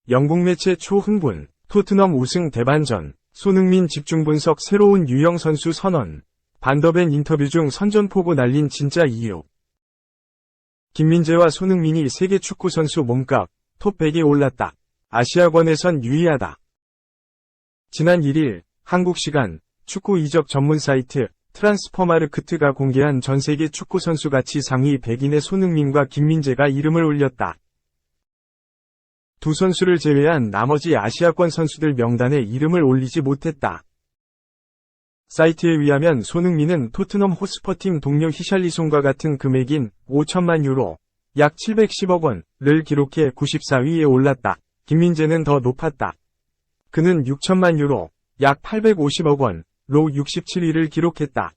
영국 매체 초흥분, 토트넘 우승 대반전, 손흥민 집중분석 새로운 유형 선수 선언, 반더벤 인터뷰 중 선전포고 날린 진짜 이유. 김민재와 손흥민이 세계 축구 선수 몸값 톱 100에 올랐다. 아시아권에선 유의하다. 지난 1일 한국 시간 축구 이적 전문 사이트 트랜스퍼마르크트가 공개한 전세계 축구 선수 가치 상위 100인에 손흥민과 김민재가 이름을 올렸다. 두 선수를 제외한 나머지 아시아권 선수들 명단에 이름을 올리지 못했다. 사이트에 의하면 손흥민은 토트넘 호스퍼팀 동료 히샬리송과 같은 금액인 5천만 유로, 약 710억 원을 기록해 94위에 올랐다. 김민재는 더 높았다. 그는 6천만 유로, 약 850억 원로 67위를 기록했다.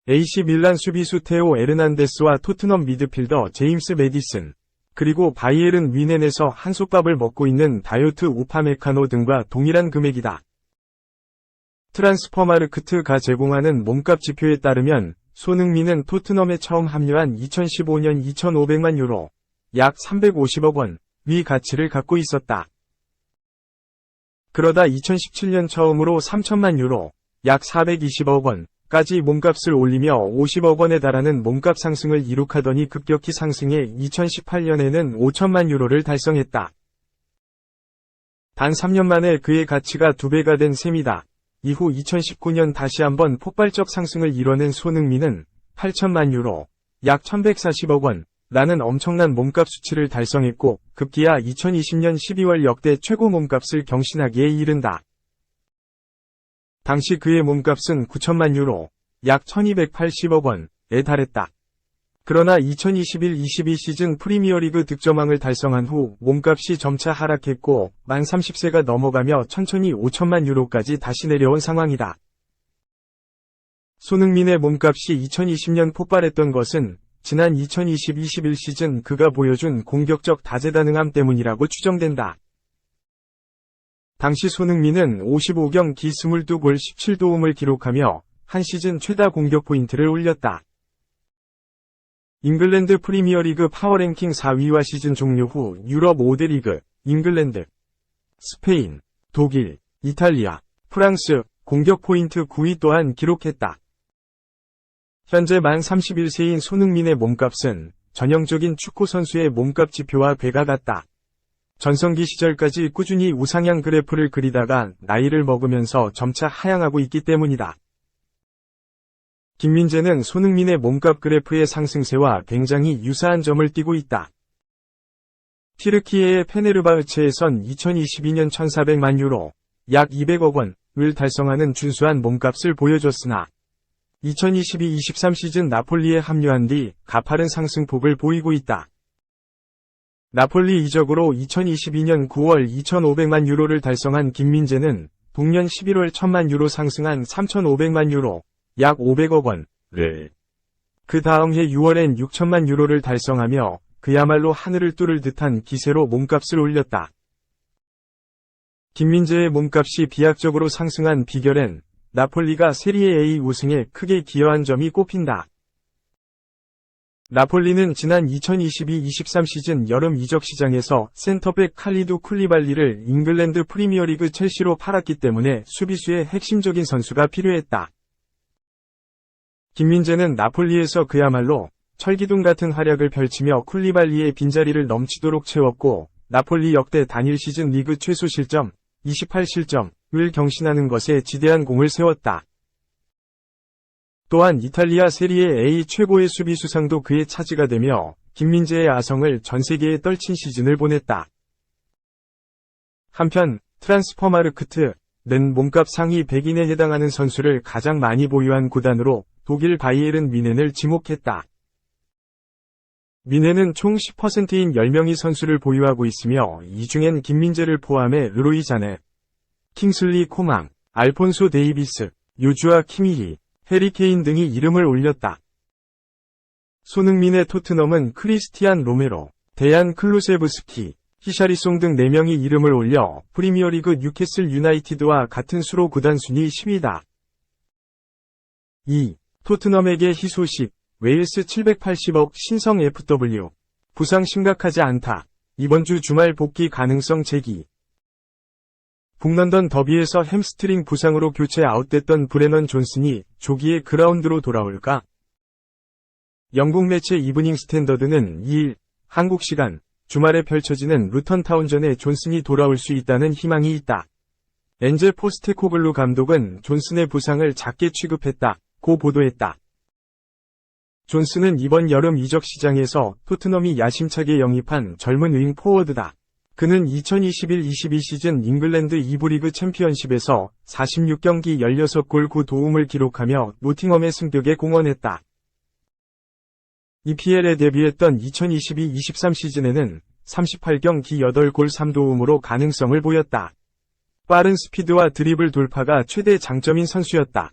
AC 밀란 수비수 테오 에르난데스와 토트넘 미드필더 제임스 매디슨, 그리고 바이에른 뮌헨에서 한솥밥을 먹고 있는 다요트 우파메카노 등과 동일한 금액이다. 트랜스퍼마르크트가 제공하는 몸값 지표에 따르면 손흥민은 토트넘에 처음 합류한 2015년 2,500만 유로, 약 350억 원의 가치를 갖고 있었다. 그러다 2017년 처음으로 3천만 유로, 약 420억 원까지 몸값을 올리며 50억 원에 달하는 몸값 상승을 이룩하더니 급격히 상승해 2018년에는 5천만 유로를 달성했다. 단 3년 만에 그의 가치가 2배가 된 셈이다. 이후 2019년 다시 한번 폭발적 상승을 이뤄낸 손흥민은 8천만 유로, 약 1140억 원라는 엄청난 몸값 수치를 달성했고 급기야 2020년 12월 역대 최고 몸값을 경신하기에 이른다. 당시 그의 몸값은 9천만 유로, 약 1280억 원에 달했다. 그러나 2021-22 시즌 프리미어리그 득점왕을 달성한 후 몸값이 점차 하락했고 만 30세가 넘어가며 천천히 5천만 유로까지 다시 내려온 상황이다. 손흥민의 몸값이 2020년 폭발했던 것은 지난 2020-21 시즌 그가 보여준 공격적 다재다능함 때문이라고 추정된다. 당시 손흥민은 55경기 22골 17도움을 기록하며 한 시즌 최다 공격 포인트를 올렸다. 잉글랜드 프리미어리그 파워랭킹 4위와 시즌 종료 후 유럽 5대 리그, 잉글랜드, 스페인, 독일, 이탈리아, 프랑스, 공격 포인트 9위 또한 기록했다. 현재 만 31세인 손흥민의 몸값은 전형적인 축구 선수의 몸값 지표와 괴가 같다. 전성기 시절까지 꾸준히 우상향 그래프를 그리다가 나이를 먹으면서 점차 하향하고 있기 때문이다. 김민재는 손흥민의 몸값 그래프의 상승세와 굉장히 유사한 점을 띠고 있다. 티르키예의 페네르바흐체에선 2022년 1,400만 유로, 약 200억 원을 달성하는 준수한 몸값을 보여줬으나 2022-23 시즌 나폴리에 합류한 뒤 가파른 상승폭을 보이고 있다. 나폴리 이적으로 2022년 9월 2,500만 유로를 달성한 김민재는 동년 11월 1,000만 유로 상승한 3,500만 유로, 약 500억 원을 그 다음 해 6월엔 6천만 유로를 달성하며 그야말로 하늘을 뚫을 듯한 기세로 몸값을 올렸다. 김민재의 몸값이 비약적으로 상승한 비결엔 나폴리가 세리에 A 우승에 크게 기여한 점이 꼽힌다. 나폴리는 지난 2022-23 시즌 여름 이적 시장에서 센터백 칼리두 쿨리발리를 잉글랜드 프리미어리그 첼시로 팔았기 때문에 수비수의 핵심적인 선수가 필요했다. 김민재는 나폴리에서 그야말로 철기둥 같은 활약을 펼치며 쿨리발리의 빈자리를 넘치도록 채웠고 나폴리 역대 단일 시즌 리그 최소 실점, 28실점을 경신하는 것에 지대한 공을 세웠다. 또한 이탈리아 세리에 A 최고의 수비수상도 그의 차지가 되며 김민재의 아성을 전세계에 떨친 시즌을 보냈다. 한편 트랜스퍼마르크트는 몸값 상위 100인에 해당하는 선수를 가장 많이 보유한 구단으로 독일 바이에른 뮌헨을 지목했다. 뮌헨은 총 10%인 10명의 선수를 보유하고 있으며 이 중엔 김민재를 포함해 르로이 자넷, 킹슬리 코망, 알폰소 데이비스, 요주아 키미히, 해리 케인 등이 이름을 올렸다. 손흥민의 토트넘은 크리스티안 로메로, 데얀 클루세브스키, 히샤리송 등 4명이 이름을 올려 프리미어리그 뉴캐슬 유나이티드와 같은 수로 구단 순위 10위다. 2. 토트넘에게 희소식, 웨일스 780억 신성 FW. 부상 심각하지 않다. 이번 주 주말 복귀 가능성 제기. 북런던 더비에서 햄스트링 부상으로 교체 아웃됐던 브레넌 존슨이 조기에 그라운드로 돌아올까? 영국 매체 이브닝 스탠더드는 2일 한국 시간 주말에 펼쳐지는 루턴타운전에 존슨이 돌아올 수 있다는 희망이 있다. 엔제 포스테코글루 감독은 존슨의 부상을 작게 취급했다고 보도했다. 존슨은 이번 여름 이적 시장에서 토트넘이 야심차게 영입한 젊은 윙 포워드다. 그는 2021-22 시즌 잉글랜드 2부 리그 챔피언십에서 46경기 16골 9도움을 기록하며 노팅엄의 승격에 공헌했다. EPL에 데뷔했던 2022-23 시즌에는 38경기 8골 3도움으로 가능성을 보였다. 빠른 스피드와 드리블 돌파가 최대 장점인 선수였다.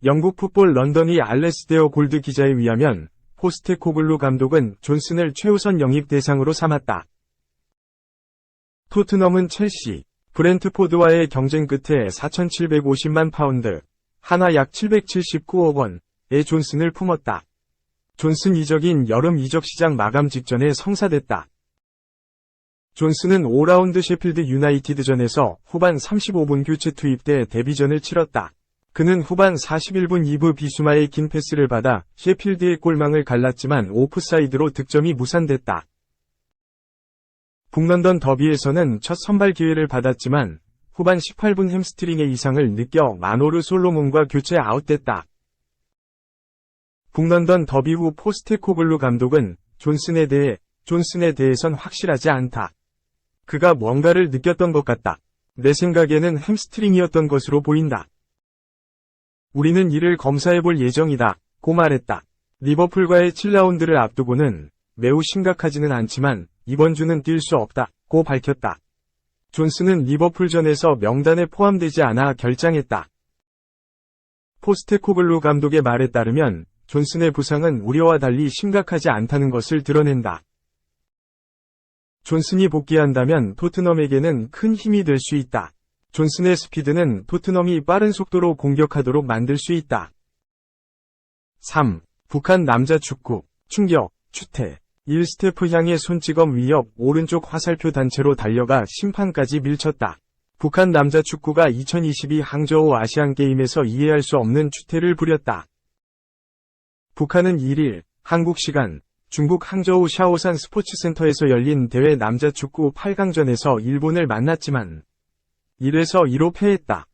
영국 풋볼 런던이 알레스데어 골드 기자에 의하면 포스테코글루 감독은 존슨을 최우선 영입 대상으로 삼았다. 토트넘은 첼시, 브렌트포드와의 경쟁 끝에 4,750만 파운드, 하나 약 779억 원의 존슨을 품었다. 존슨 이적인 여름 이적 시장 마감 직전에 성사됐다. 존슨은 5라운드 셰필드 유나이티드전에서 후반 35분 교체 투입돼 데뷔전을 치렀다. 그는 후반 41분 2부 비수마의 긴 패스를 받아 셰필드의 골망을 갈랐지만 오프사이드로 득점이 무산됐다. 북런던 더비에서는 첫 선발 기회를 받았지만 후반 18분 햄스트링의 이상을 느껴 마노르 솔로몬과 교체 아웃됐다. 북런던 더비 후 포스테코글루 감독은 존슨에 대해선 확실하지 않다. 그가 뭔가를 느꼈던 것 같다. 내 생각에는 햄스트링이었던 것으로 보인다. 우리는 이를 검사해볼 예정이다. 고 말했다. 리버풀과의 7라운드를 앞두고는 매우 심각하지는 않지만 이번 주는 뛸 수 없다. 고 밝혔다. 존슨은 리버풀전에서 명단에 포함되지 않아 결장했다. 포스테코글루 감독의 말에 따르면 존슨의 부상은 우려와 달리 심각하지 않다는 것을 드러낸다. 존슨이 복귀한다면 토트넘에게는 큰 힘이 될 수 있다. 존슨의 스피드는 토트넘이 빠른 속도로 공격하도록 만들 수 있다. 3. 북한 남자 축구, 충격, 추태. 1. 스태프 향해 손찌검 위협, 오른쪽 화살표 단체로 달려가 심판까지 밀쳤다. 북한 남자 축구가 2022 항저우 아시안게임에서 이해할 수 없는 추태를 부렸다. 북한은 1일 한국 시간 중국 항저우 샤오산 스포츠센터에서 열린 대회 남자축구 8강전에서 일본을 만났지만 1에서 2로 패했다.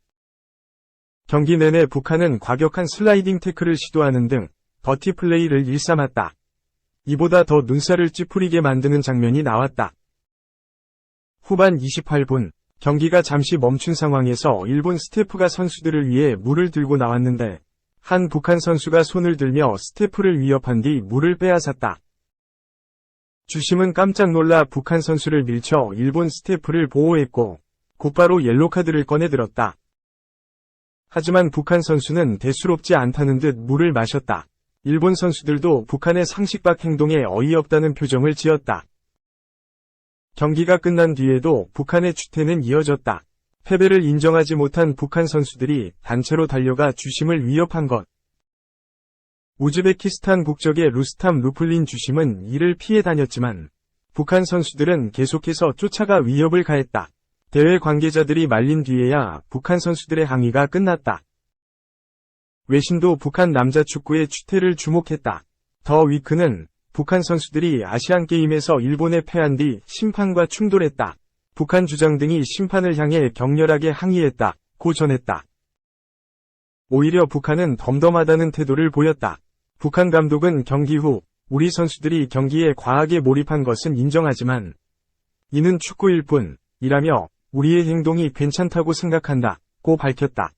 경기 내내 북한은 과격한 슬라이딩 태클을 시도하는 등 더티 플레이를 일삼았다. 이보다 더 눈살을 찌푸리게 만드는 장면이 나왔다. 후반 28분 경기가 잠시 멈춘 상황에서 일본 스태프가 선수들을 위해 물을 들고 나왔는데 한 북한 선수가 손을 들며 스태프를 위협한 뒤 물을 빼앗았다. 주심은 깜짝 놀라 북한 선수를 밀쳐 일본 스태프를 보호했고 곧바로 옐로카드를 꺼내들었다. 하지만 북한 선수는 대수롭지 않다는 듯 물을 마셨다. 일본 선수들도 북한의 상식 밖 행동에 어이없다는 표정을 지었다. 경기가 끝난 뒤에도 북한의 추태는 이어졌다. 패배를 인정하지 못한 북한 선수들이 단체로 달려가 주심을 위협한 것. 우즈베키스탄 국적의 루스탐 루플린 주심은 이를 피해 다녔지만 북한 선수들은 계속해서 쫓아가 위협을 가했다. 대회 관계자들이 말린 뒤에야 북한 선수들의 항의가 끝났다. 외신도 북한 남자 축구의 추태를 주목했다. 더 위크는 북한 선수들이 아시안게임에서 일본에 패한 뒤 심판과 충돌했다. 북한 주장 등이 심판을 향해 격렬하게 항의했다고 전했다. 오히려 북한은 덤덤하다는 태도를 보였다. 북한 감독은 경기 후 우리 선수들이 경기에 과하게 몰입한 것은 인정하지만 이는 축구일 뿐이라며 우리의 행동이 괜찮다고 생각한다고 밝혔다.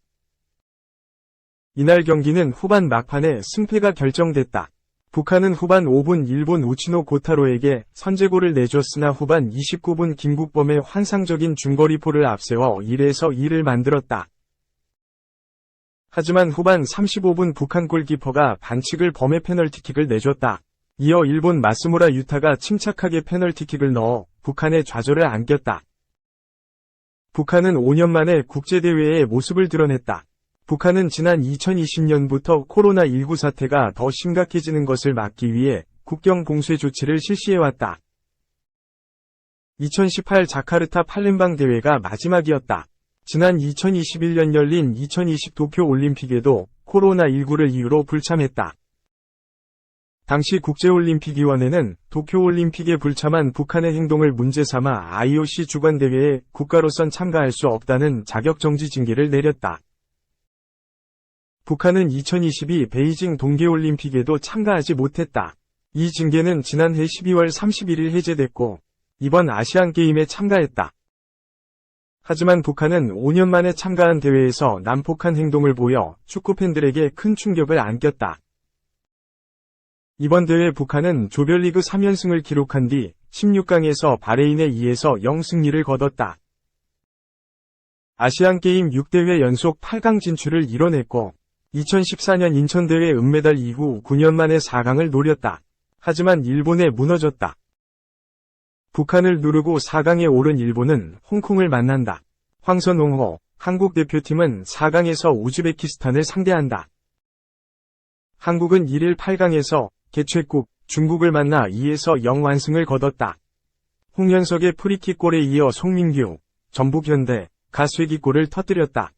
이날 경기는 후반 막판에 승패가 결정됐다. 북한은 후반 5분 일본 우치노 고타로에게 선제골을 내줬으나 후반 29분 김국범의 환상적인 중거리포를 앞세워 1에서 2를 만들었다. 하지만 후반 35분 북한 골키퍼가 반칙을 범해 페널티킥을 내줬다. 이어 일본 마스무라 유타가 침착하게 페널티킥을 넣어 북한의 좌절을 안겼다. 북한은 5년 만에 국제대회에 모습을 드러냈다. 북한은 지난 2020년부터 코로나19 사태가 더 심각해지는 것을 막기 위해 국경 봉쇄 조치를 실시해왔다. 2018 자카르타 팔렘방 대회가 마지막이었다. 지난 2021년 열린 2020 도쿄 올림픽에도 코로나19를 이유로 불참했다. 당시 국제올림픽위원회는 도쿄올림픽에 불참한 북한의 행동을 문제 삼아 IOC 주관대회에 국가로선 참가할 수 없다는 자격정지 징계를 내렸다. 북한은 2022 베이징 동계올림픽에도 참가하지 못했다. 이 징계는 지난해 12월 31일 해제됐고 이번 아시안게임에 참가했다. 하지만 북한은 5년 만에 참가한 대회에서 난폭한 행동을 보여 축구팬들에게 큰 충격을 안겼다. 이번 대회 북한은 조별리그 3연승을 기록한 뒤 16강에서 바레인에 2-0 승리를 거뒀다. 아시안게임 6대회 연속 8강 진출을 이뤄냈고 2014년 인천대회 은메달 이후 9년 만에 4강을 노렸다. 하지만 일본에 무너졌다. 북한을 누르고 4강에 오른 일본은 홍콩을 만난다. 황선홍호 한국 대표팀은 4강에서 우즈베키스탄을 상대한다. 한국은 1일 8강에서 개최국 중국을 만나 2-0 완승을 거뒀다. 홍현석의 프리킥골에 이어 송민규, 전북현대, 가스웨기골을 터뜨렸다.